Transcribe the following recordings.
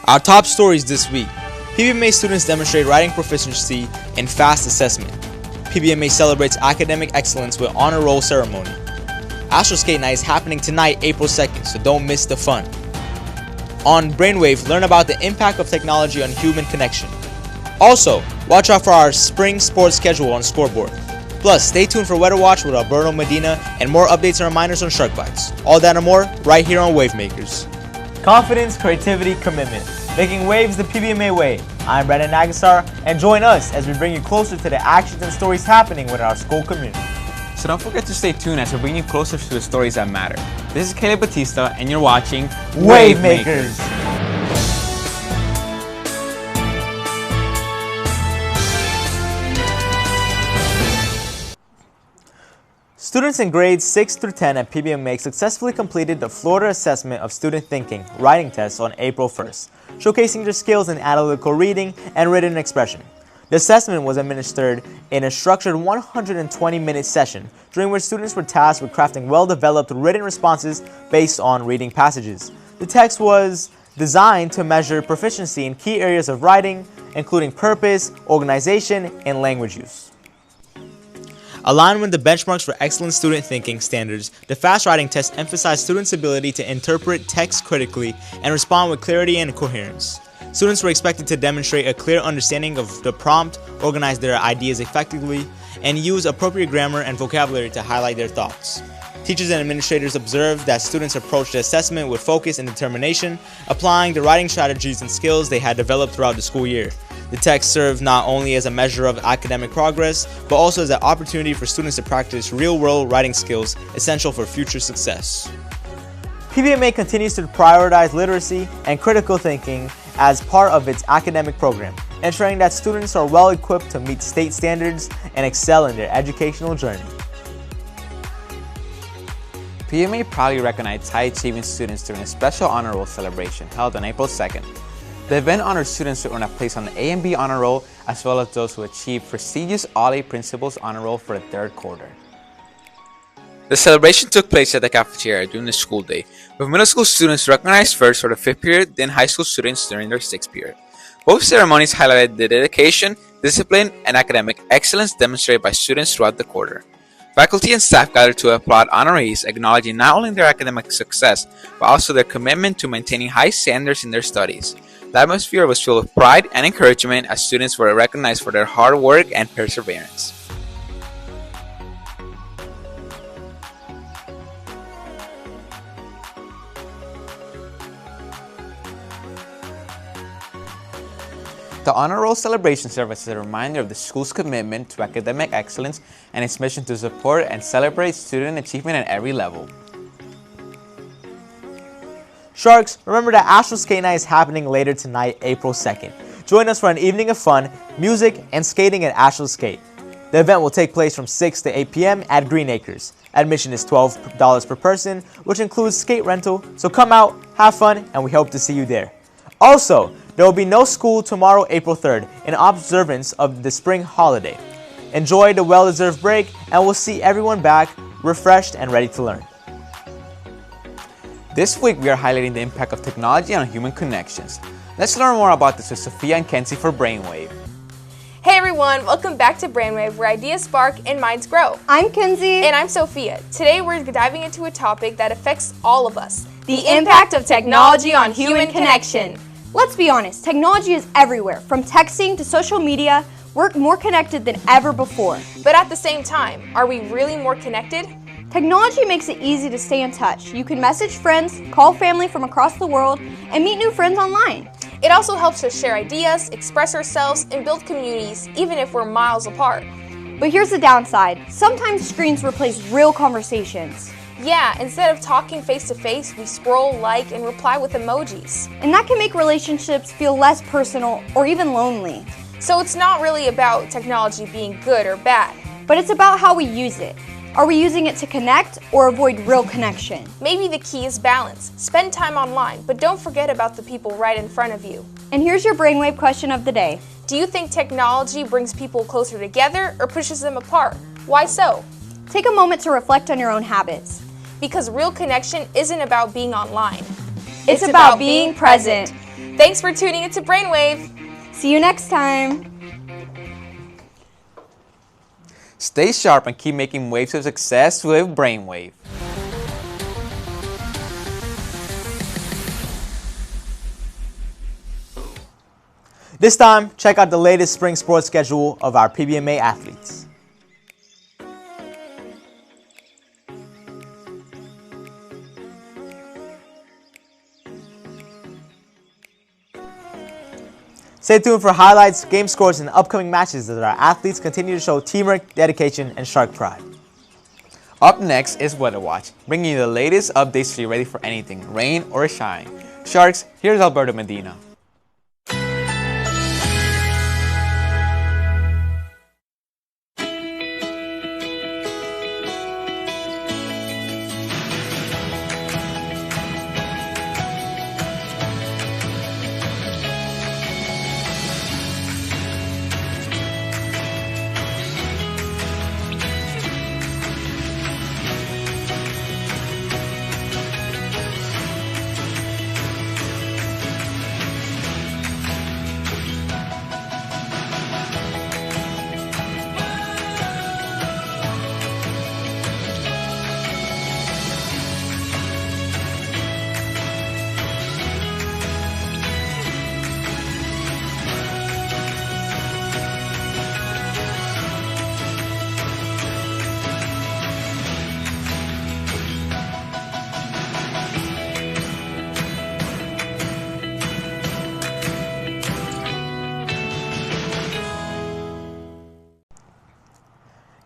Our top stories this week. PBMA students demonstrate writing proficiency in fast assessment. PBMA celebrates academic excellence with honor roll ceremony. Astro Skate Night is happening tonight, April 2nd, so don't miss the fun. On Brainwave, learn about the impact of technology on human connection. Also, watch out for our spring sports schedule on Scoreboard. Plus, stay tuned for Weather Watch with Alberto Medina and more updates and reminders on Shark Bites. All that and more, right here on Wavemakers. Confidence, creativity, commitment. Making waves the PBMA way. I'm Brandon Nagasar, and join us as we bring you closer to the actions and stories happening within our school community. So don't forget to stay tuned as we bring you closer to the stories that matter. This is Caleb Batista, and you're watching Wavemakers. Students in grades 6 through 10 at PBMA successfully completed the Florida Assessment of Student Thinking writing test on April 1st, showcasing their skills in analytical reading and written expression. The assessment was administered in a structured 120-minute session, during which students were tasked with crafting well-developed written responses based on reading passages. The text was designed to measure proficiency in key areas of writing, including purpose, organization, and language use. Aligned with the benchmarks for excellent student thinking standards, the fast writing test emphasized students' ability to interpret text critically and respond with clarity and coherence. Students were expected to demonstrate a clear understanding of the prompt, organize their ideas effectively, and use appropriate grammar and vocabulary to highlight their thoughts. Teachers and administrators observed that students approached the assessment with focus and determination, applying the writing strategies and skills they had developed throughout the school year. The text served not only as a measure of academic progress, but also as an opportunity for students to practice real-world writing skills essential for future success. PBMA continues to prioritize literacy and critical thinking as part of its academic program, ensuring that students are well equipped to meet state standards and excel in their educational journey. PBMA proudly recognized high-achieving students during a special honor roll celebration held on April 2nd. The event honored students who earned a place on the A and B honor roll, as well as those who achieved prestigious All-A Principals honor roll for the third quarter. The celebration took place at the cafeteria during the school day, with middle school students recognized first for the 5th period, then high school students during their 6th period. Both ceremonies highlighted the dedication, discipline, and academic excellence demonstrated by students throughout the quarter. Faculty and staff gathered to applaud honorees, acknowledging not only their academic success, but also their commitment to maintaining high standards in their studies. The atmosphere was filled with pride and encouragement as students were recognized for their hard work and perseverance. The Honor Roll celebration serves as a reminder of the school's commitment to academic excellence and its mission to support and celebrate student achievement at every level. Sharks, remember that Astro Skate Night is happening later tonight, April 2nd. Join us for an evening of fun, music, and skating at Astro Skate. The event will take place from 6 to 8 p.m. at Green Acres. Admission is $12 per person, which includes skate rental, so come out, have fun, and we hope to see you there. Also, there will be no school tomorrow, April 3rd, in observance of the spring holiday. Enjoy the well-deserved break, and we'll see everyone back refreshed and ready to learn. This week, we are highlighting the impact of technology on human connections. Let's learn more about this with Sophia and Kenzie for Brainwave. Hey everyone, welcome back to Brainwave, where ideas spark and minds grow. I'm Kenzie. And I'm Sophia. Today we're diving into a topic that affects all of us, the impact of technology on human connection. Let's be honest, technology is everywhere. From texting to social media, we're more connected than ever before. But at the same time, are we really more connected? Technology makes it easy to stay in touch. You can message friends, call family from across the world, and meet new friends online. It also helps us share ideas, express ourselves, and build communities, even if we're miles apart. But here's the downside. Sometimes screens replace real conversations. Yeah, instead of talking face-to-face, we scroll, like, and reply with emojis. And that can make relationships feel less personal or even lonely. So it's not really about technology being good or bad. But it's about how we use it. Are we using it to connect or avoid real connection? Maybe the key is balance. Spend time online, but don't forget about the people right in front of you. And here's your Brainwave question of the day. Do you think technology brings people closer together or pushes them apart? Why so? Take a moment to reflect on your own habits. Because real connection isn't about being online. It's about being present. Thanks for tuning into Brainwave. See you next time. Stay sharp and keep making waves of success with Brainwave. This time, check out the latest spring sports schedule of our PBMA athletes. Stay tuned for highlights, game scores, and upcoming matches as our athletes continue to show teamwork, dedication, and shark pride. Up next is Weather Watch, bringing you the latest updates so you're ready for anything, rain or shine. Sharks, here's Alberto Medina.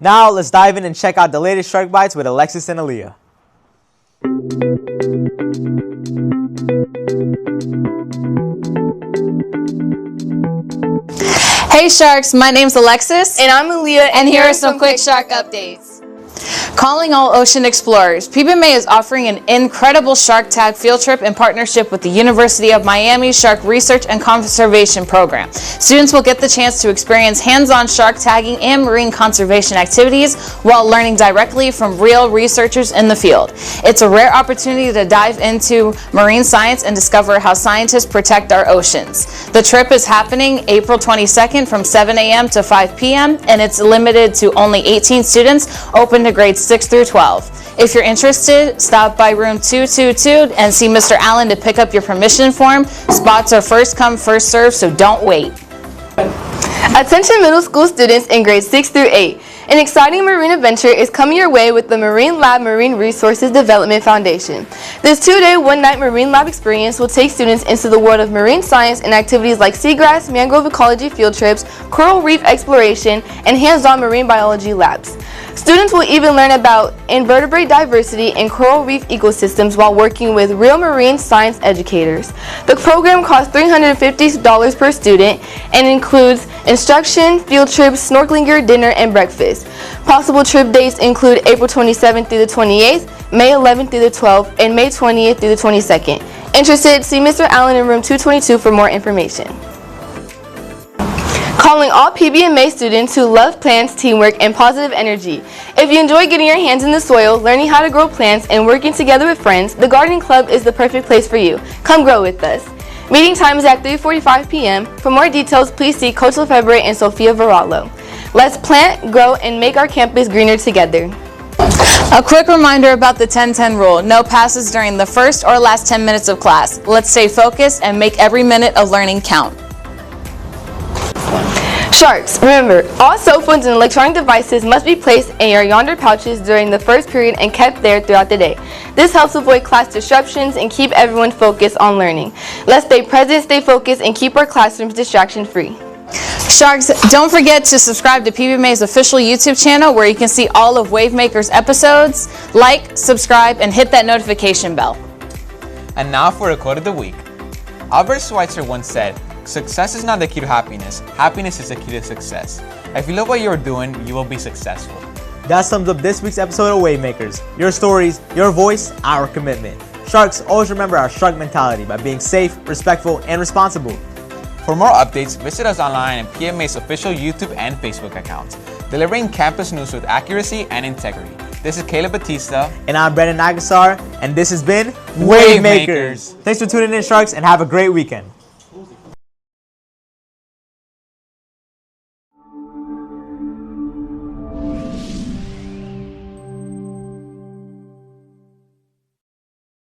Now, let's dive in and check out the latest Shark Bites with Alexis and Aaliyah. Hey Sharks, my name's Alexis. And I'm Aaliyah, And here are some quick Shark updates. Calling all ocean explorers, PBMA is offering an incredible shark tag field trip in partnership with the University of Miami Shark Research and Conservation Program. Students will get the chance to experience hands-on shark tagging and marine conservation activities while learning directly from real researchers in the field. It's a rare opportunity to dive into marine science and discover how scientists protect our oceans. The trip is happening April 22nd from 7 a.m. to 5 p.m. and it's limited to only 18 students, open to grades 6 through 12. If you're interested, stop by room 222 and see Mr. Allen to pick up your permission form. Spots are first come, first served, so don't wait. Attention middle school students in grades 6 through 8. An exciting marine adventure is coming your way with the Marine Lab Marine Resources Development Foundation. This 2-day, 1-night Marine Lab experience will take students into the world of marine science and activities like seagrass, mangrove ecology field trips, coral reef exploration, and hands-on marine biology labs. Students will even learn about invertebrate diversity and coral reef ecosystems while working with real marine science educators. The program costs $350 per student and includes instruction, field trips, snorkeling gear, dinner, and breakfast. Possible trip dates include April 27th through the 28th, May 11th through the 12th, and May 20th through the 22nd. Interested? See Mr. Allen in room 222 for more information. Calling all PBMA students who love plants, teamwork, and positive energy. If you enjoy getting your hands in the soil, learning how to grow plants, and working together with friends, the Gardening Club is the perfect place for you. Come grow with us. Meeting time is at 3:45 p.m. For more details, please see Coach Lefebvre and Sophia Varallo. Let's plant, grow, and make our campus greener together. A quick reminder about the 10-10 rule. No passes during the first or last 10 minutes of class. Let's stay focused and make every minute of learning count. Sharks, remember, all cell phones and electronic devices must be placed in your yonder pouches during the first period and kept there throughout the day. This helps avoid class disruptions and keep everyone focused on learning. Let's stay present, stay focused, and keep our classrooms distraction-free. Sharks, don't forget to subscribe to PBMA's official YouTube channel where you can see all of Wavemaker's episodes. Like, subscribe, and hit that notification bell. And now for a quote of the week. Albert Schweitzer once said, "Success is not the key to happiness. Happiness is the key to success." If you love what you're doing, you will be successful. That sums up this week's episode of Wavemakers. Your stories, your voice, our commitment. Sharks, always remember our shark mentality by being safe, respectful, and responsible. For more updates, visit us online at PMA's official YouTube and Facebook accounts, delivering campus news with accuracy and integrity. This is Caleb Batista. And I'm Brendan Nagasar, and this has been Wavemakers. Thanks for tuning in, Sharks, and have a great weekend.